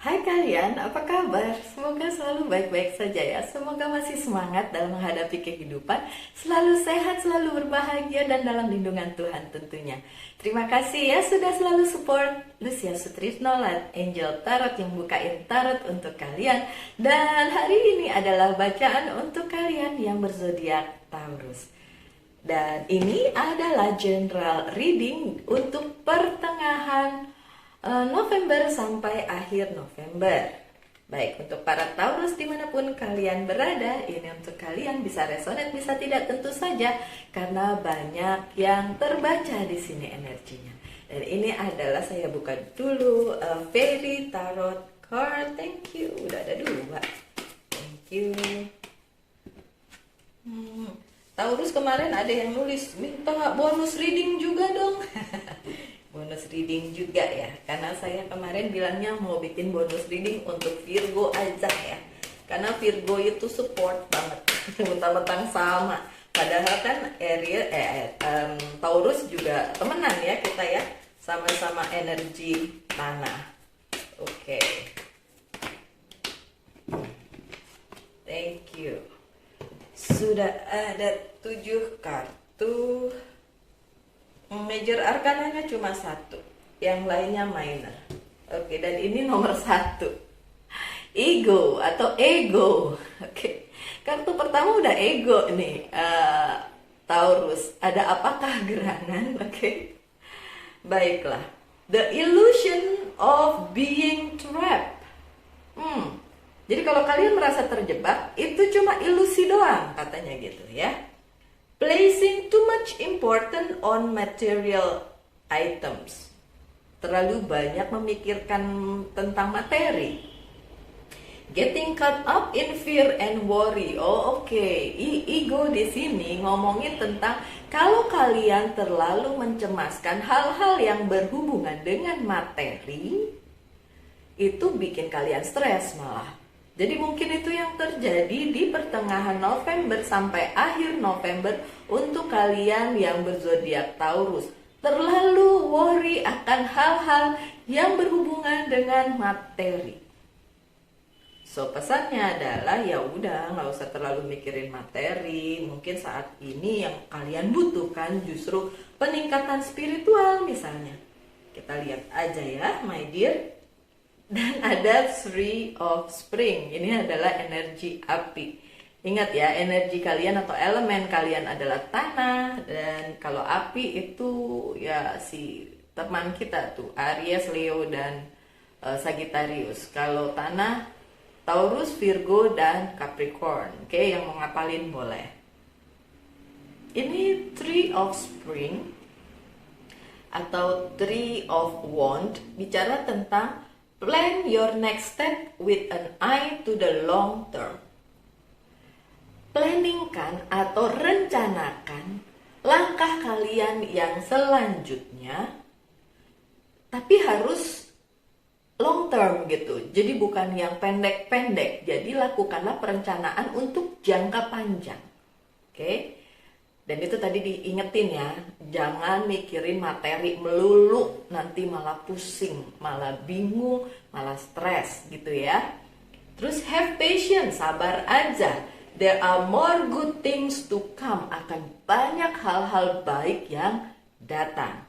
Hai kalian, apa kabar? Semoga selalu baik-baik saja ya. Semoga masih semangat dalam menghadapi kehidupan, selalu sehat, selalu berbahagia, dan dalam lindungan Tuhan tentunya. Terima kasih ya sudah selalu support Lucia Sutrisno Angel Tarot yang bukain tarot untuk kalian. Dan hari ini adalah bacaan untuk kalian yang berzodiak Taurus. Dan ini adalah general reading untuk pertengahan November sampai akhir November. Baik, untuk para Taurus dimanapun kalian berada, ini untuk kalian bisa resonate, bisa tidak, tentu saja karena banyak yang terbaca di sini energinya. Dan ini adalah, saya buka dulu Fairy Tarot card. Thank you, udah ada dulu Mbak. Thank you. Taurus kemarin ada yang nulis minta bonus reading juga dong. Bonus reading juga ya, karena saya kemarin bilangnya mau bikin bonus reading untuk Virgo aja ya, karena Virgo itu support banget. Mentang-mentang sama, padahal kan Taurus juga temenan ya kita ya, sama-sama energi tanah. Oke. Thank you. Sudah ada 7 kartu. Major arkananya cuma 1, yang lainnya minor. Oke, dan ini nomor 1, ego atau ego. Oke, kartu pertama udah ego nih, Taurus. Ada apakah gerangan? Oke, baiklah. The illusion of being trapped. Jadi kalau kalian merasa terjebak, itu cuma ilusi doang katanya gitu ya. Placing too much important on material items. Terlalu banyak memikirkan tentang materi. Getting caught up in fear and worry. Oh oke. Ego di sini ngomongin tentang kalau kalian terlalu mencemaskan hal-hal yang berhubungan dengan materi, itu bikin kalian stres malah. Jadi mungkin itu yang terjadi di pertengahan November sampai akhir November untuk kalian yang berzodiak Taurus. Terlalu worry akan hal-hal yang berhubungan dengan materi. So pesannya adalah ya udah, nggak usah terlalu mikirin materi. Mungkin saat ini yang kalian butuhkan justru peningkatan spiritual misalnya. Kita lihat aja ya, my dear. Dan ada 3 of Spring. Ini adalah energi api. Ingat ya, energi kalian atau elemen kalian adalah tanah. Dan kalau api itu ya si teman kita tuh, Aries, Leo, dan Sagittarius. Kalau tanah, Taurus, Virgo, dan Capricorn. Oke, yang mau ngapalin boleh. Ini 3 of Spring atau 3 of Wand, bicara tentang plan your next step with an eye to the long term. Planningkan atau rencanakan langkah kalian yang selanjutnya, tapi harus long term gitu. Jadi bukan yang pendek-pendek. Jadi lakukanlah perencanaan untuk jangka panjang. Oke? Dan itu tadi diingetin ya, jangan mikirin materi melulu, nanti malah pusing, malah bingung, malah stres gitu ya. Terus have patience, sabar aja. There are more good things to come, akan banyak hal-hal baik yang datang.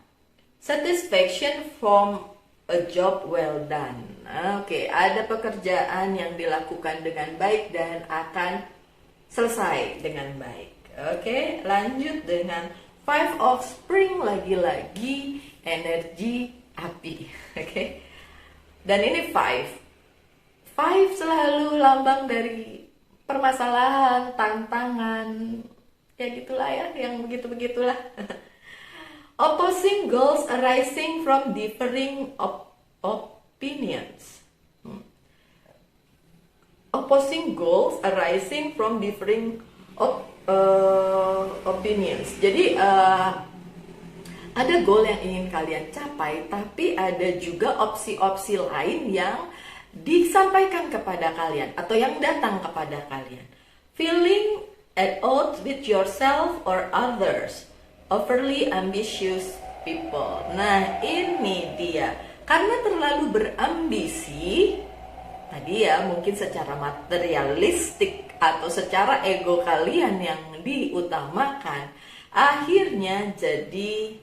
Satisfaction from a job well done. Oke, ada pekerjaan yang dilakukan dengan baik dan akan selesai dengan baik. Oke, lanjut dengan 5 of Spring, lagi-lagi energi api. Oke. Dan ini 5 selalu lambang dari permasalahan, tantangan, ya gitulah ya, yang begitu-begitulah. Opposing goals arising from differing opinions. Opposing goals arising from differing opinions. Jadi ada goal yang ingin kalian capai, tapi ada juga opsi-opsi lain yang disampaikan kepada kalian atau yang datang kepada kalian. Feeling at odds with yourself or others. Overly ambitious people. Nah, ini dia. Karena terlalu berambisi, tadi ya mungkin secara materialistik atau secara ego kalian yang diutamakan, akhirnya jadi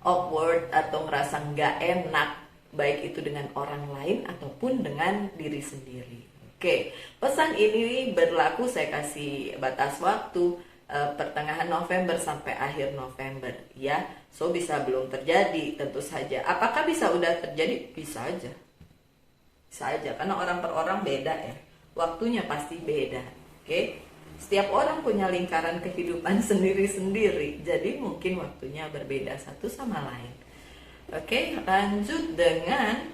awkward atau ngerasa nggak enak, baik itu dengan orang lain ataupun dengan diri sendiri. Oke, pesan ini berlaku, saya kasih batas waktu pertengahan November sampai akhir November ya. So bisa belum terjadi tentu saja. Apakah bisa udah terjadi? Bisa aja. Bisa aja, karena orang per orang beda ya. Waktunya pasti beda. Oke. Setiap orang punya lingkaran kehidupan sendiri-sendiri. Jadi mungkin waktunya berbeda satu sama lain. Oke, lanjut dengan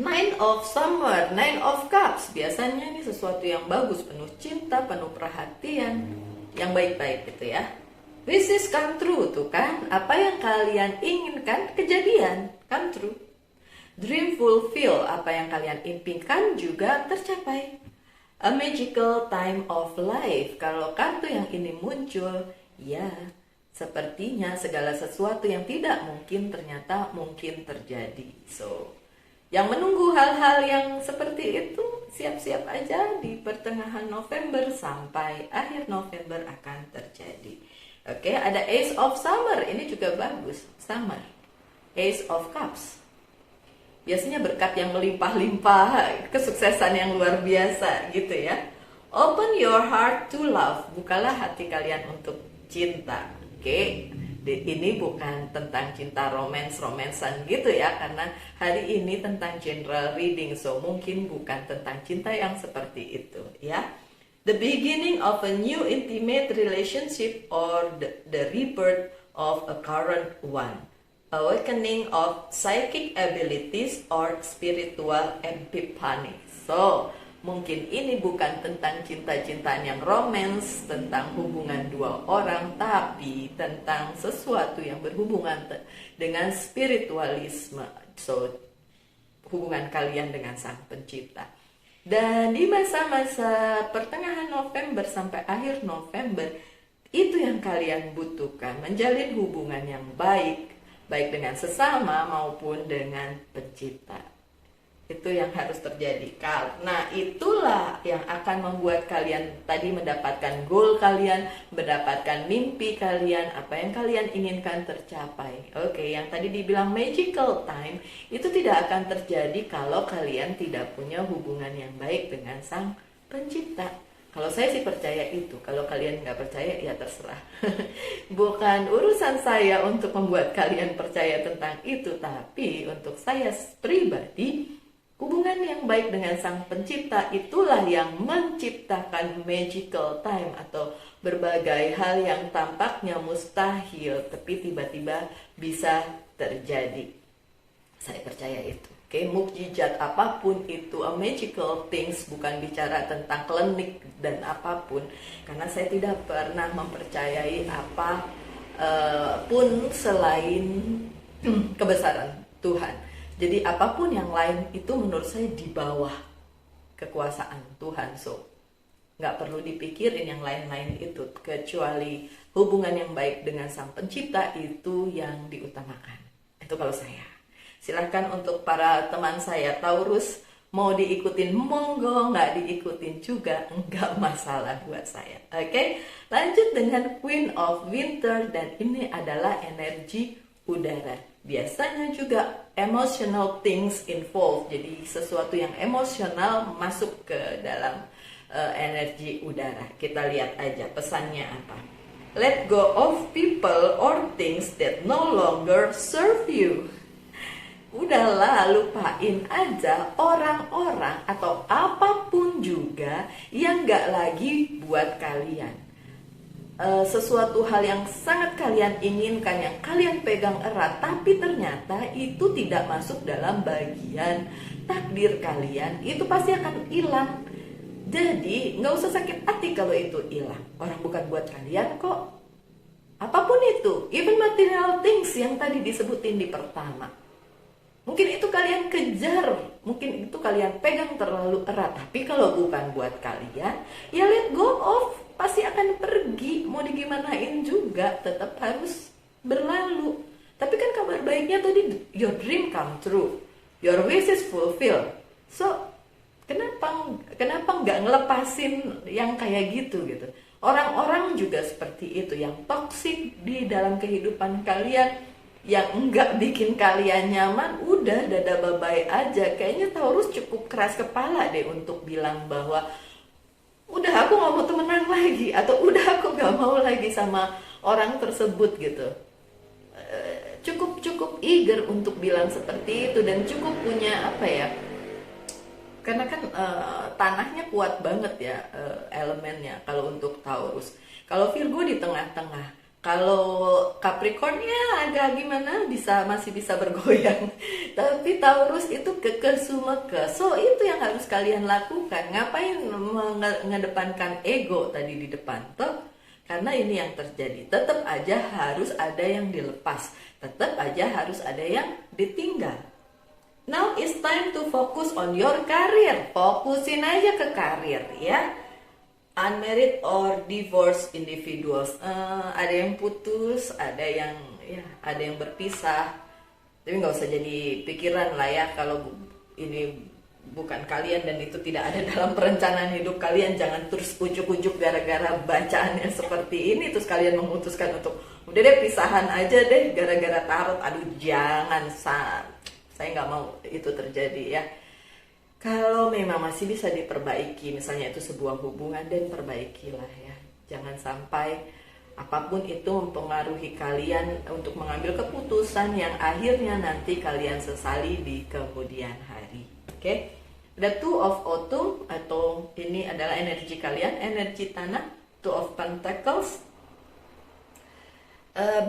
Nine of Summer, Nine of Cups. Biasanya ini sesuatu yang bagus, penuh cinta, penuh perhatian, yang baik-baik gitu ya. Wishes come true, tuh kan. Apa yang kalian inginkan kejadian, come true. Dream fulfill, apa yang kalian impikan juga tercapai. A magical time of life. Kalau kartu yang ini muncul, ya sepertinya segala sesuatu yang tidak mungkin ternyata mungkin terjadi. So, yang menunggu hal-hal yang seperti itu, siap-siap aja di pertengahan November sampai akhir November akan terjadi. Oke, ada Ace of Summer, ini juga bagus, Summer. Ace of Cups. Biasanya berkat yang melimpah-limpah, kesuksesan yang luar biasa gitu ya. Open your heart to love, bukalah hati kalian untuk cinta. Oke, ini bukan tentang cinta romansan gitu ya, karena hari ini tentang general reading, so mungkin bukan tentang cinta yang seperti itu ya. The beginning of a new intimate relationship or the rebirth of a current one. Awakening of psychic abilities or spiritual epiphany. So, mungkin ini bukan tentang cinta-cintaan yang romance, tentang hubungan dua orang, tapi tentang sesuatu yang berhubungan dengan spiritualisme. So, hubungan kalian dengan Sang Pencipta. Dan di masa-masa pertengahan November sampai akhir November, itu yang kalian butuhkan, menjalin hubungan yang baik dengan sesama maupun dengan Pencipta. Itu yang harus terjadi, karena itulah yang akan membuat kalian tadi mendapatkan goal kalian, mendapatkan mimpi kalian, apa yang kalian inginkan tercapai. Oke, yang tadi dibilang magical time itu tidak akan terjadi kalau kalian tidak punya hubungan yang baik dengan Sang Pencipta. Kalau saya sih percaya itu, kalau kalian nggak percaya ya terserah. Bukan urusan saya untuk membuat kalian percaya tentang itu, tapi untuk saya pribadi, hubungan yang baik dengan Sang Pencipta itulah yang menciptakan magical time atau berbagai hal yang tampaknya mustahil, tapi tiba-tiba bisa terjadi. Saya percaya itu. Oke, mukjizat apapun itu, a magical things, bukan bicara tentang klinik dan apapun, karena saya tidak pernah mempercayai apa pun selain kebesaran Tuhan. Jadi apapun yang lain itu menurut saya di bawah kekuasaan Tuhan. So, nggak perlu dipikirin yang lain-lain itu, kecuali hubungan yang baik dengan Sang Pencipta itu yang diutamakan. Itu kalau saya. Silahkan untuk para teman saya Taurus, mau diikutin monggo, nggak diikutin juga nggak masalah buat saya. Oke, lanjut dengan Queen of Winter, dan ini adalah energi udara. Biasanya juga emotional things involved, jadi sesuatu yang emosional masuk ke dalam energi udara. Kita lihat aja pesannya apa. Let go of people or things that no longer serve you. Udahlah, lupain aja orang-orang atau apapun juga yang gak lagi buat kalian. Sesuatu hal yang sangat kalian inginkan, yang kalian pegang erat, tapi ternyata itu tidak masuk dalam bagian takdir kalian, itu pasti akan hilang. Jadi gak usah sakit hati kalau itu hilang. Orang bukan buat kalian kok. Apapun itu, even material things yang tadi disebutin di pertama. Mungkin itu kalian kejar, mungkin itu kalian pegang terlalu erat. Tapi kalau bukan buat kalian, ya let go of, pasti akan pergi. Mau digimanain juga, tetap harus berlalu. Tapi kan kabar baiknya tadi, your dream come true, your wishes fulfill. So, kenapa nggak ngelepasin yang kayak gitu gitu. Orang-orang juga seperti itu yang toksik di dalam kehidupan kalian, yang enggak bikin kalian nyaman, udah dada babai aja. Kayaknya Taurus cukup keras kepala deh untuk bilang bahwa udah aku nggak mau temenan lagi, atau udah aku nggak mau lagi sama orang tersebut gitu. Cukup eager untuk bilang seperti itu, dan cukup punya apa ya, karena kan tanahnya kuat banget ya, elemennya kalau untuk Taurus. Kalau Virgo di tengah-tengah, kalau Capricorn ya agak gimana, masih bisa bergoyang. Tapi Taurus itu kekeh sumeke. So itu yang harus kalian lakukan. Ngapain mengedepankan ego tadi di depan toh? Karena ini yang terjadi. Tetap aja harus ada yang dilepas, tetap aja harus ada yang ditinggal. Now it's time to focus on your career. Fokusin aja ke karir ya. Unmarried or divorced individuals, ada yang putus, ada yang berpisah. Tapi nggak usah jadi pikiran lah ya, kalau ini bukan kalian dan itu tidak ada dalam perencanaan hidup kalian. Jangan terus ujuk-ujuk gara-gara bacaannya seperti ini terus kalian memutuskan untuk udah deh pisahan aja deh gara-gara tarot. Aduh, jangan, saya nggak mau itu terjadi ya. Kalau memang masih bisa diperbaiki, misalnya itu sebuah hubungan, dan perbaikilah ya. Jangan sampai apapun itu mempengaruhi kalian untuk mengambil keputusan yang akhirnya nanti kalian sesali di kemudian hari. Oke? The Two of Autumn, atau ini adalah energi kalian, energi tanah, Two of Pentacles.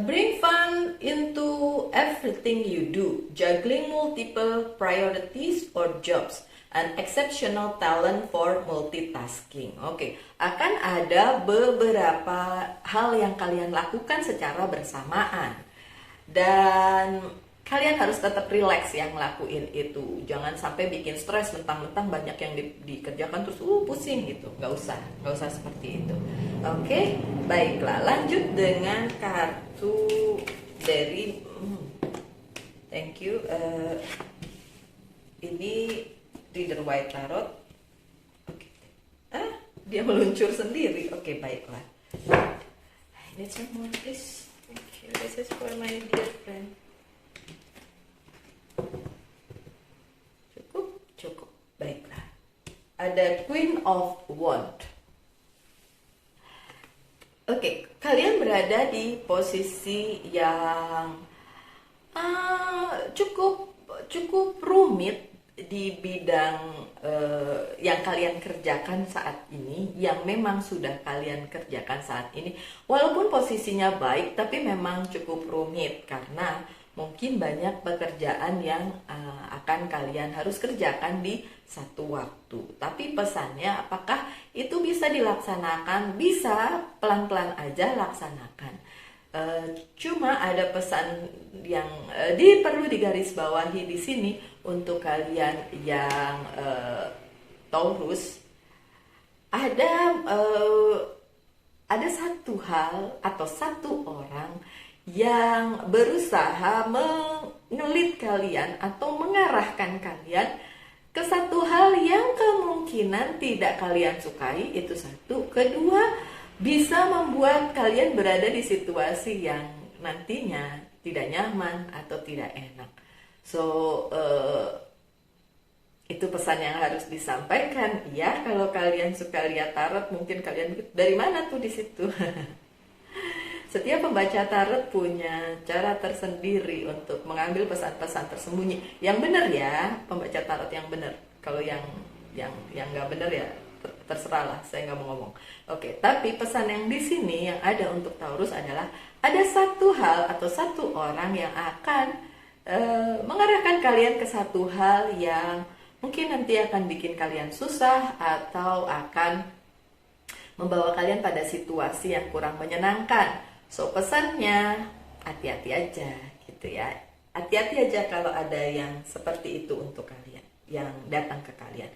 Bring fun into everything you do, juggling multiple priorities or jobs. An exceptional talent for multitasking. Oke, akan ada beberapa hal yang kalian lakukan secara bersamaan, dan kalian harus tetap relax yang ngelakuin itu. Jangan sampai bikin stres, mentang-mentang banyak yang dikerjakan terus pusing gitu. Nggak usah seperti itu. Oke, baiklah, lanjut dengan kartu dari thank you. Ini Reader White Tarot. Oke. Dia meluncur sendiri. Oke, baiklah. I need some more, please. Thank you. This is for my dear friend. Cukup. Baiklah. Ada Queen of Wands. Oke, kalian berada di posisi yang cukup rumit di bidang yang kalian kerjakan saat ini, yang memang sudah kalian kerjakan saat ini. Walaupun posisinya baik, tapi memang cukup rumit karena mungkin banyak pekerjaan yang akan kalian harus kerjakan di satu waktu. Tapi pesannya, apakah itu bisa dilaksanakan? Bisa, pelan-pelan aja laksanakan. Cuma ada pesan yang perlu digarisbawahi di sini untuk kalian yang Taurus. Ada satu hal atau satu orang yang berusaha mengelit kalian atau mengarahkan kalian ke satu hal yang kemungkinan tidak kalian sukai. Itu satu. Kedua, bisa membuat kalian berada di situasi yang nantinya tidak nyaman atau tidak enak. So, itu pesan yang harus disampaikan. Ya, kalau kalian suka lihat tarot, mungkin kalian dari mana tuh di situ. Setiap pembaca tarot punya cara tersendiri untuk mengambil pesan-pesan tersembunyi. Yang benar ya, pembaca tarot yang benar. Kalau yang nggak benar ya terserah lah, saya nggak mau ngomong. Oke, tapi pesan yang di sini yang ada untuk Taurus adalah ada satu hal atau satu orang yang akan mengarahkan kalian ke satu hal yang mungkin nanti akan bikin kalian susah atau akan membawa kalian pada situasi yang kurang menyenangkan. So, pesannya hati-hati aja gitu ya. Hati-hati aja kalau ada yang seperti itu untuk kalian, yang datang ke kalian.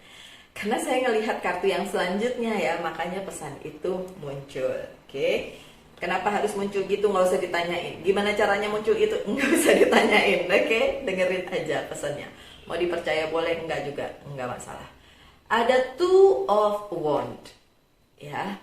Karena saya ngelihat kartu yang selanjutnya ya, makanya pesan itu muncul. Oke. Kenapa harus muncul gitu? Nggak usah ditanyain. Gimana caranya muncul itu? Nggak usah ditanyain. Oke. Dengerin aja pesannya. Mau dipercaya boleh, enggak juga. Enggak masalah. Ada two of wand, ya.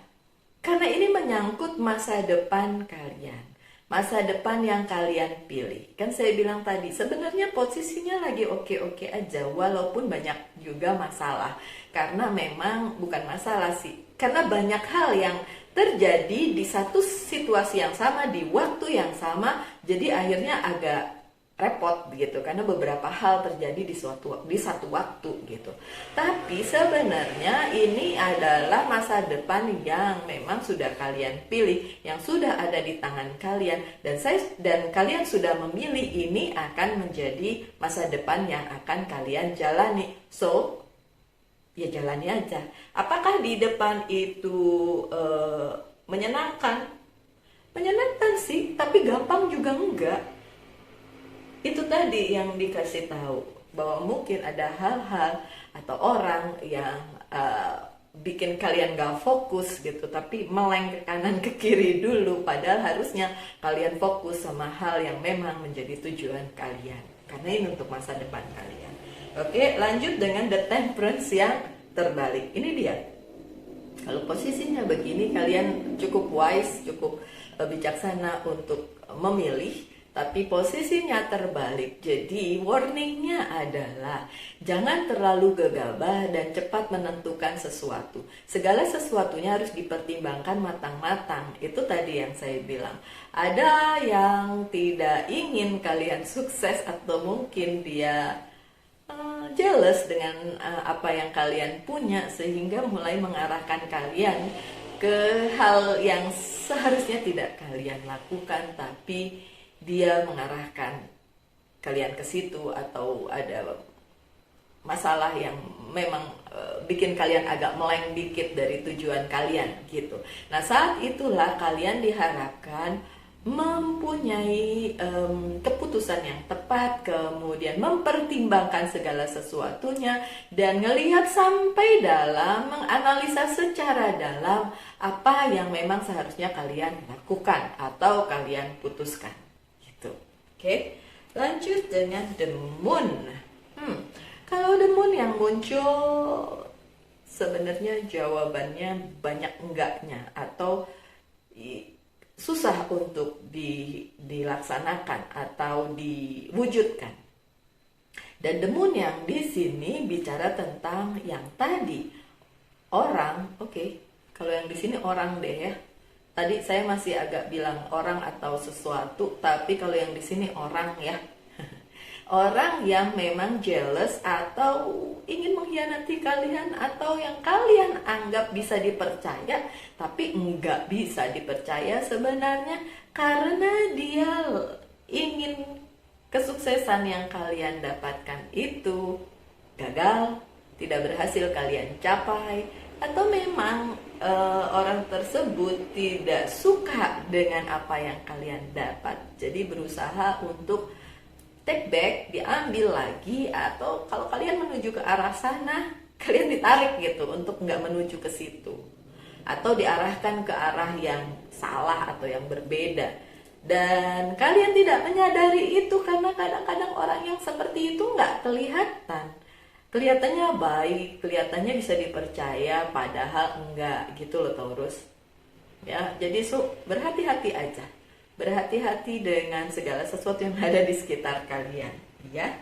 Karena ini menyangkut masa depan kalian. Masa depan yang kalian pilih. Kan saya bilang tadi, sebenarnya posisinya lagi oke-oke aja, walaupun banyak juga masalah. Karena memang bukan masalah sih, karena banyak hal yang terjadi di satu situasi yang sama, di waktu yang sama, jadi akhirnya agak repot gitu, karena beberapa hal terjadi di satu waktu gitu. Tapi sebenarnya ini adalah masa depan yang memang sudah kalian pilih, yang sudah ada di tangan kalian, dan kalian sudah memilih ini akan menjadi masa depan yang akan kalian jalani. So ya jalani aja. Apakah di depan itu menyenangkan? Menyenangkan sih, tapi gampang juga enggak. Itu tadi yang dikasih tahu, bahwa mungkin ada hal-hal atau orang yang bikin kalian gak fokus gitu, tapi meleng ke kanan ke kiri dulu, padahal harusnya kalian fokus sama hal yang memang menjadi tujuan kalian, karena ini untuk masa depan kalian. Oke, lanjut dengan the temperance yang terbalik. Ini dia. Kalau posisinya begini, kalian cukup wise, cukup bijaksana untuk memilih. Tapi posisinya terbalik, jadi warningnya adalah jangan terlalu gegabah dan cepat menentukan sesuatu. Segala sesuatunya harus dipertimbangkan matang-matang. Itu tadi yang saya bilang. Ada yang tidak ingin kalian sukses, atau mungkin dia jealous dengan apa yang kalian punya, sehingga mulai mengarahkan kalian ke hal yang seharusnya tidak kalian lakukan, tapi dia mengarahkan kalian ke situ, atau ada masalah yang memang bikin kalian agak meleng dikit dari tujuan kalian gitu. Nah, saat itulah kalian diharapkan mempunyai keputusan yang tepat, kemudian mempertimbangkan segala sesuatunya, dan ngelihat sampai dalam, menganalisa secara dalam apa yang memang seharusnya kalian lakukan atau kalian putuskan. Oke, lanjut dengan the moon. Kalau the moon yang muncul, sebenarnya jawabannya banyak enggaknya, atau susah untuk dilaksanakan atau diwujudkan. Dan the moon yang di sini bicara tentang yang tadi, orang. Oke, kalau yang di sini orang deh ya. Tadi saya masih agak bilang orang atau sesuatu, tapi kalau yang di sini orang ya. Orang yang memang jealous atau ingin mengkhianati kalian, atau yang kalian anggap bisa dipercaya tapi enggak bisa dipercaya sebenarnya, karena dia ingin kesuksesan yang kalian dapatkan itu gagal, tidak berhasil kalian capai, atau memang orang tersebut tidak suka dengan apa yang kalian dapat, jadi berusaha untuk take back, diambil lagi, atau kalau kalian menuju ke arah sana, kalian ditarik gitu untuk nggak menuju ke situ, atau diarahkan ke arah yang salah atau yang berbeda, dan kalian tidak menyadari itu, karena kadang-kadang orang yang seperti itu nggak kelihatan. Kelihatannya baik, kelihatannya bisa dipercaya, padahal enggak gitu loh Taurus. Ya, jadi berhati-hati aja. Berhati-hati dengan segala sesuatu yang ada di sekitar kalian, ya.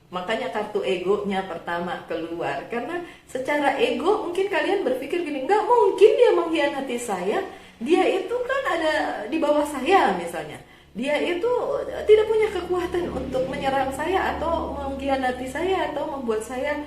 Makanya kartu egonya pertama keluar, karena secara ego mungkin kalian berpikir gini, nggak mungkin dia mengkhianati saya, dia itu kan ada di bawah saya misalnya. Dia itu tidak punya kekuatan untuk menyerang saya atau mengkhianati saya atau membuat saya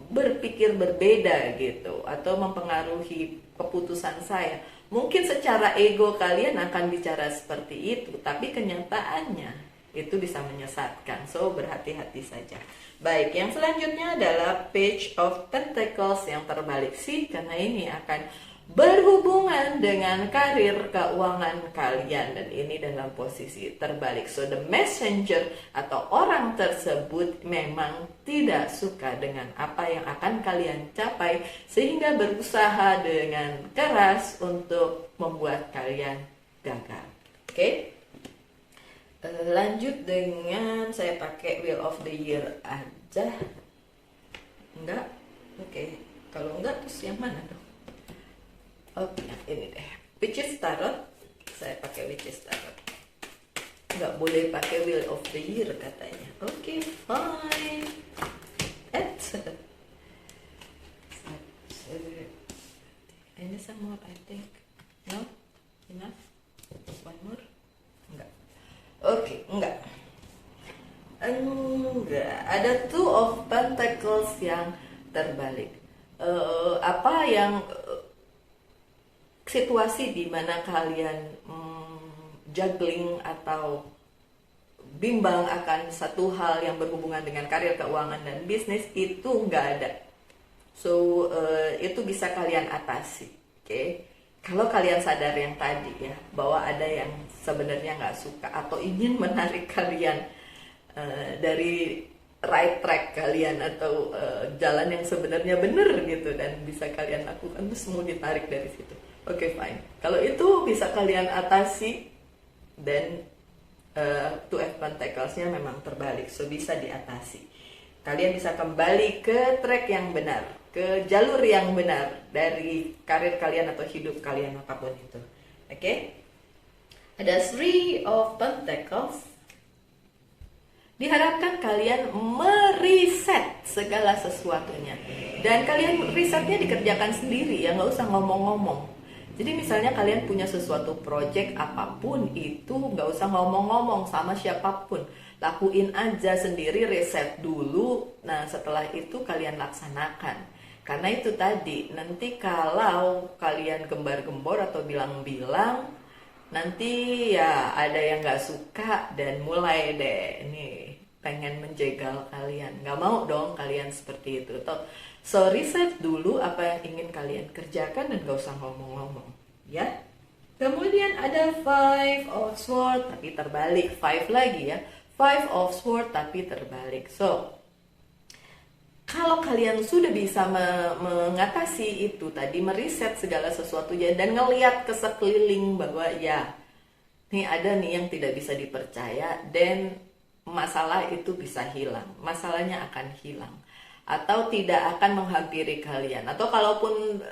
berpikir berbeda gitu, atau mempengaruhi keputusan saya. Mungkin secara ego kalian akan bicara seperti itu, tapi kenyataannya itu bisa menyesatkan. So berhati-hati saja. Baik, yang selanjutnya adalah Page of Pentacles yang terbalik sih, karena ini akan berhubungan dengan karir, keuangan kalian, dan ini dalam posisi terbalik. So the messenger atau orang tersebut memang tidak suka dengan apa yang akan kalian capai, sehingga berusaha dengan keras untuk membuat kalian gagal. Oke? Lanjut dengan saya pakai Wheel of the Year aja. Enggak, Oke, kalau enggak terus yang mana dong? Oke, ini deh. Witch's Tarot. Saya pakai Witch's Tarot. Nggak boleh pakai Wheel of the Year katanya. Oke, fine. Ini some more, I think. No? Enough? One more? Enggak. Oke, enggak. Enggak. Ada Two of Pentacles yang terbalik. Apa yang situasi di mana kalian juggling atau bimbang akan satu hal yang berhubungan dengan karir, keuangan, dan bisnis itu nggak ada. So itu bisa kalian atasi, oke? Kalau kalian sadar yang tadi ya, bahwa ada yang sebenarnya nggak suka atau ingin menarik kalian dari right track kalian atau jalan yang sebenarnya benar gitu dan bisa kalian lakukan, terus mau ditarik dari situ. Oke, fine. Kalau itu bisa kalian atasi, dan Two of Pentacles-nya memang terbalik, so bisa diatasi. Kalian bisa kembali ke track yang benar, ke jalur yang benar dari karir kalian atau hidup kalian apapun itu. Oke? Ada Three of Pentacles. Diharapkan kalian meriset segala sesuatunya, dan kalian risetnya dikerjakan sendiri ya, nggak usah ngomong-ngomong. Jadi misalnya kalian punya sesuatu project apapun itu, nggak usah ngomong-ngomong sama siapapun, lakuin aja sendiri, riset dulu. Nah setelah itu kalian laksanakan. Karena itu tadi, nanti kalau kalian gembar-gembor atau bilang-bilang, nanti ya ada yang nggak suka dan mulai deh nih pengen menjegal kalian. Nggak mau dong kalian seperti itu. So riset dulu apa yang ingin kalian kerjakan dan gak usah ngomong-ngomong ya. Kemudian ada Five of Swords tapi terbalik. Five lagi ya, Five of Swords tapi terbalik. So kalau kalian sudah bisa mengatasi itu tadi, meriset segala sesuatunya dan ngelihat ke sekeliling bahwa ya nih ada nih yang tidak bisa dipercaya, dan masalah itu bisa hilang, masalahnya akan hilang atau tidak akan menghampiri kalian, atau kalaupun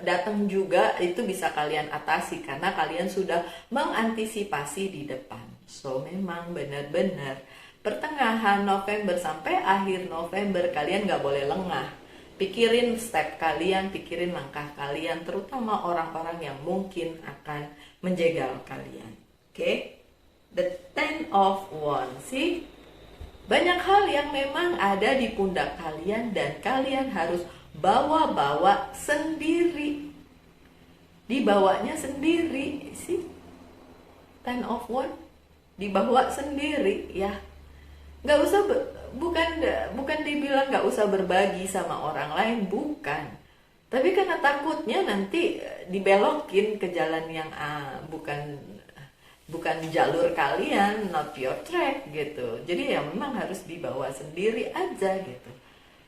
datang juga itu bisa kalian atasi karena kalian sudah mengantisipasi di depan. So memang benar-benar pertengahan November sampai akhir November kalian nggak boleh lengah. Pikirin step kalian, pikirin langkah kalian, terutama orang-orang yang mungkin akan menjegal kalian. Oke? The Ten of Wands, sih? Banyak hal yang memang ada di pundak kalian dan kalian harus bawa-bawa sendiri. Dibawanya sendiri sih. Ten of Wands dibawa sendiri ya. Nggak usah, bukan dibilang nggak usah berbagi sama orang lain, bukan. Tapi karena takutnya nanti dibelokin ke jalan yang bukan jalur kalian, not your track gitu. Jadi ya memang harus dibawa sendiri aja gitu.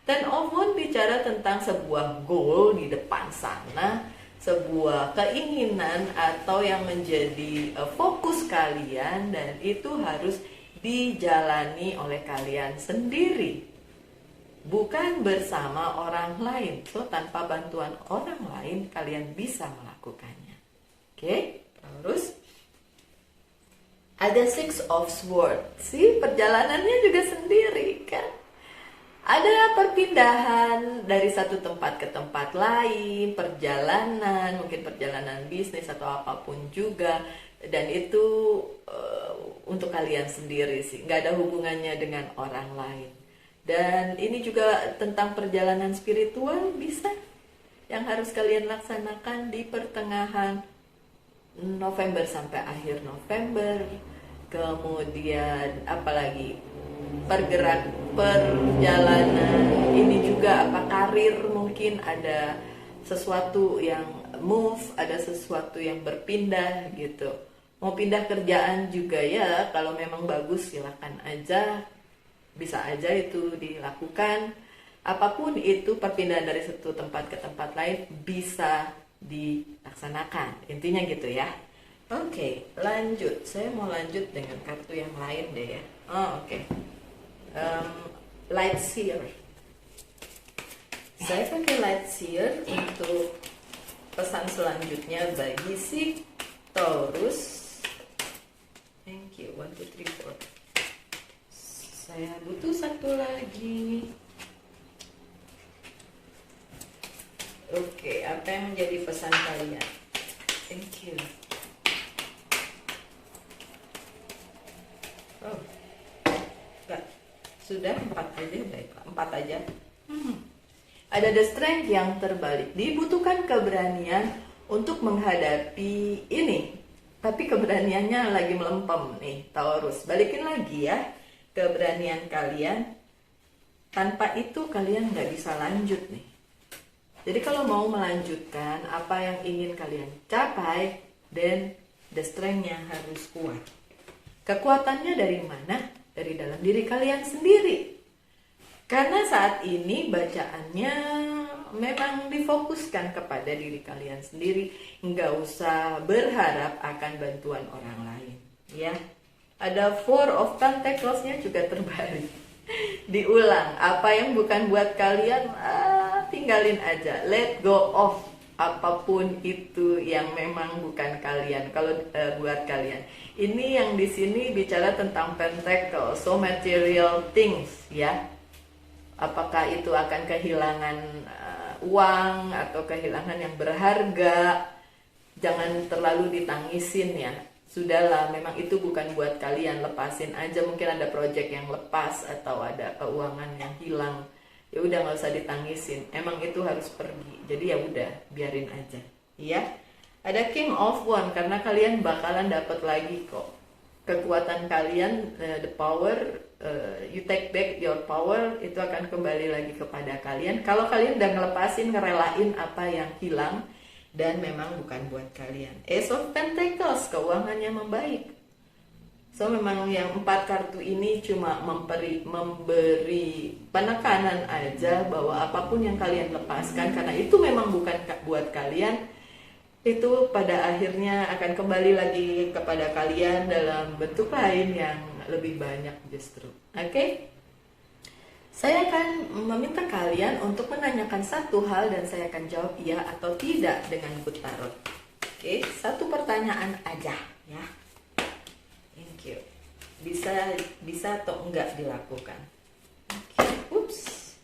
Ten of Wands bicara tentang sebuah goal di depan sana, sebuah keinginan atau yang menjadi fokus kalian, dan itu harus dijalani oleh kalian sendiri, bukan bersama orang lain. So tanpa bantuan orang lain kalian bisa melakukannya. Oke? Terus ada Six of Swords, sih perjalanannya juga sendiri kan. Ada perpindahan dari satu tempat ke tempat lain, perjalanan, mungkin perjalanan bisnis atau apapun juga, dan itu untuk kalian sendiri sih, nggak ada hubungannya dengan orang lain. Dan ini juga tentang perjalanan spiritual bisa yang harus kalian laksanakan di pertengahan November sampai akhir November. Kemudian apalagi perjalanan ini juga apa, karir, mungkin ada sesuatu yang move, ada sesuatu yang berpindah gitu. Mau pindah kerjaan juga ya, kalau memang bagus silakan aja, bisa aja itu dilakukan. Apapun itu, perpindahan dari satu tempat ke tempat lain bisa dilaksanakan, intinya gitu ya. Oke, lanjut. Saya mau lanjut dengan kartu yang lain deh ya. Oke. Light Seer. Saya pakai light seer untuk pesan selanjutnya bagi si Taurus. Thank you. 1, 2, 3, 4. Saya butuh satu lagi. Oke, apa yang menjadi pesan kalian? Thank you. Oh, enggak. Sudah 4 aja, baiklah. 4 aja. Ada the strength yang terbalik. Dibutuhkan keberanian untuk menghadapi ini. Tapi keberaniannya lagi melempem nih, Taurus. Balikin lagi ya keberanian kalian. Tanpa itu kalian nggak bisa lanjut nih. Jadi kalau mau melanjutkan apa yang ingin kalian capai, dan the strength-nya harus kuat. Kekuatannya dari mana? Dari dalam diri kalian sendiri. Karena saat ini bacaannya memang difokuskan kepada diri kalian sendiri, nggak usah berharap akan bantuan orang lain, ya. Ada Four of Pentacles-nya juga terbalik. Diulang, apa yang bukan buat kalian, tinggalin aja, let go of apapun itu yang memang bukan kalian. Kalau buat kalian, ini yang di sini bicara tentang Pentacle, so material things, ya. Apakah itu akan kehilangan uang atau kehilangan yang berharga, jangan terlalu ditangisin ya. Sudahlah, memang itu bukan buat kalian, lepasin aja. Mungkin ada project yang lepas atau ada keuangan yang hilang, ya udah nggak usah ditangisin. Emang itu harus pergi, jadi ya udah biarin aja, ya. Ada King of Wands, karena kalian bakalan dapat lagi kok kekuatan kalian, the power, you take back your power, itu akan kembali lagi kepada kalian. Kalau kalian udah ngelepasin, ngerelain apa yang hilang dan memang bukan buat kalian. Ace of Pentacles, keuangannya membaik. So memang yang 4 kartu ini cuma memberi penekanan aja bahwa apapun yang kalian lepaskan, karena itu memang bukan buat kalian, itu pada akhirnya akan kembali lagi kepada kalian dalam bentuk lain yang lebih banyak justru. Oke? Saya akan meminta kalian untuk menanyakan satu hal dan saya akan jawab iya atau tidak dengan good tarot. Oke, satu pertanyaan aja ya. Thank you. Bisa atau enggak dilakukan. Oke, ups.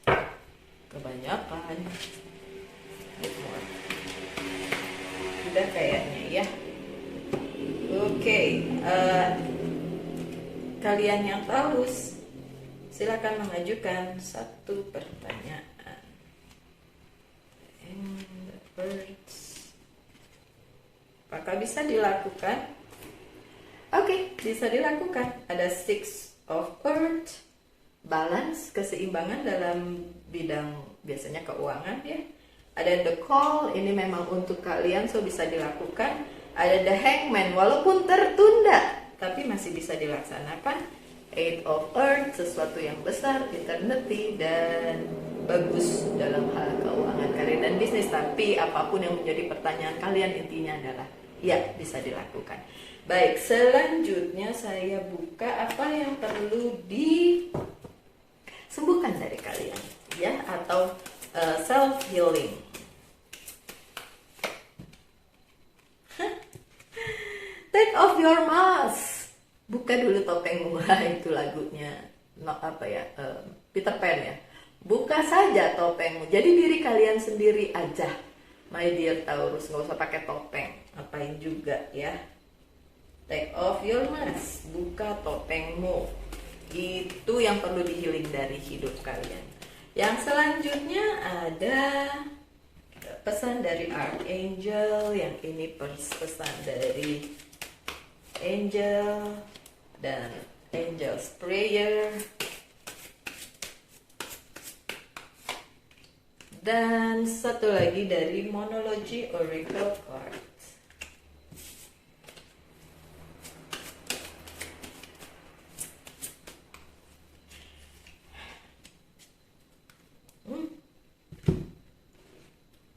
Kebanyakan. Udah kayaknya ya. Oke, kalian yang Taurus, silakan mengajukan satu pertanyaan. And the birds. Apakah bisa dilakukan? Oke, bisa dilakukan. Ada Six of Earth, balance, keseimbangan dalam bidang biasanya keuangan ya. Ada the call, ini memang untuk kalian, so bisa dilakukan. Ada the hangman, walaupun tertunda tapi masih bisa dilaksanakan. Eight of Earth, sesuatu yang besar, eternity, dan bagus dalam hal keuangan, karir dan bisnis. Tapi apapun yang menjadi pertanyaan kalian, intinya adalah ya, bisa dilakukan. Baik, selanjutnya saya buka apa yang perlu disembuhkan dari kalian ya, atau self healing. Take off your mask. Buka dulu topengmu. Itu lagunya Peter Pan ya. Buka saja topengmu. Jadi diri kalian sendiri aja, my dear Taurus. Nggak usah pakai topeng. Apain juga ya. Take off your mask. Buka topengmu. Itu yang perlu di-healing dari hidup kalian. Yang selanjutnya ada pesan dari Archangel. Yang ini pesan dari Angel dan Angel's Prayer. Dan satu lagi dari Monology Oracle Card.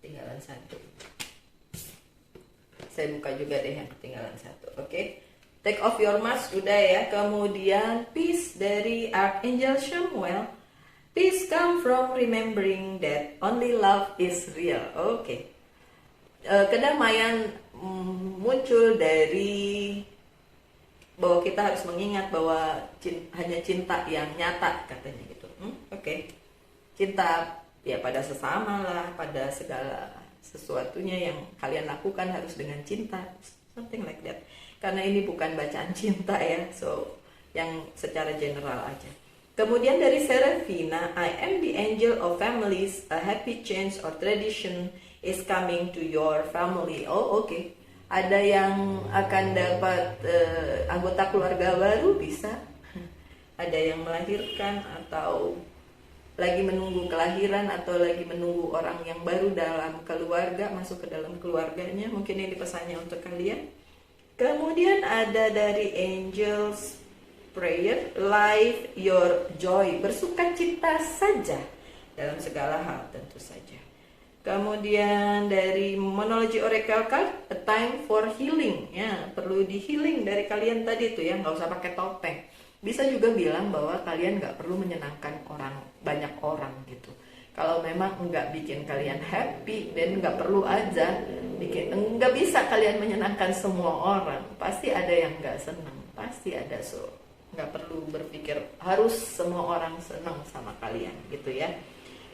Tinggalan satu. Saya buka juga deh yang ketinggalan satu. Oke. Take off your mask udah ya. Kemudian peace dari Archangel Samuel. Peace come from remembering that only love is real. Oke. Kedamaian muncul dari bahwa kita harus mengingat bahwa hanya cinta yang nyata, katanya gitu. Oke. Cinta ya pada sesama lah, pada segala sesuatunya yang kalian lakukan harus dengan cinta, something like that. Karena ini bukan bacaan cinta ya, so yang secara general aja. Kemudian dari Serafina, I am the angel of families, a happy change or tradition is coming to your family. Oh oke. Ada yang akan dapat anggota keluarga baru, bisa. Ada yang melahirkan atau lagi menunggu kelahiran atau lagi menunggu orang yang baru dalam keluarga, masuk ke dalam keluarganya. Mungkin ini pesannya untuk kalian. Kemudian ada dari Angels Prayer, live your joy, bersukacita saja dalam segala hal tentu saja. Kemudian dari Monology Oracle Card, a time for healing, ya perlu di healing dari kalian tadi tuh ya, nggak usah pakai topeng. Bisa juga bilang bahwa kalian nggak perlu menyenangkan banyak orang gitu. Kalau memang nggak bikin kalian happy, dan nggak perlu aja nggak bisa kalian menyenangkan semua orang. Pasti ada yang nggak senang, pasti ada, so nggak perlu berpikir harus semua orang senang sama kalian gitu ya.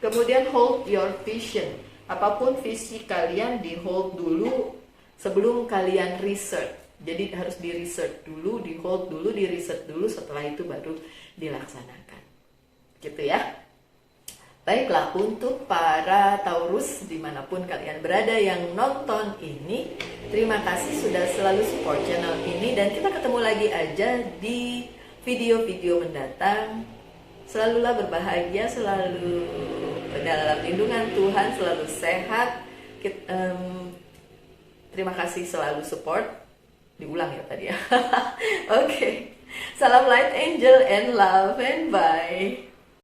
Kemudian hold your vision, apapun visi kalian di hold dulu sebelum kalian research. Jadi harus di research dulu, di hold dulu, di research dulu, setelah itu baru dilaksanakan gitu ya. Baiklah, untuk para Taurus dimanapun kalian berada yang nonton ini, terima kasih sudah selalu support channel ini, dan kita ketemu lagi aja di video-video mendatang. Selalulah berbahagia, selalu dalam lindungan Tuhan, selalu sehat. Terima kasih selalu support. Diulang ya tadi ya. Oke. Salam light angel and love and bye.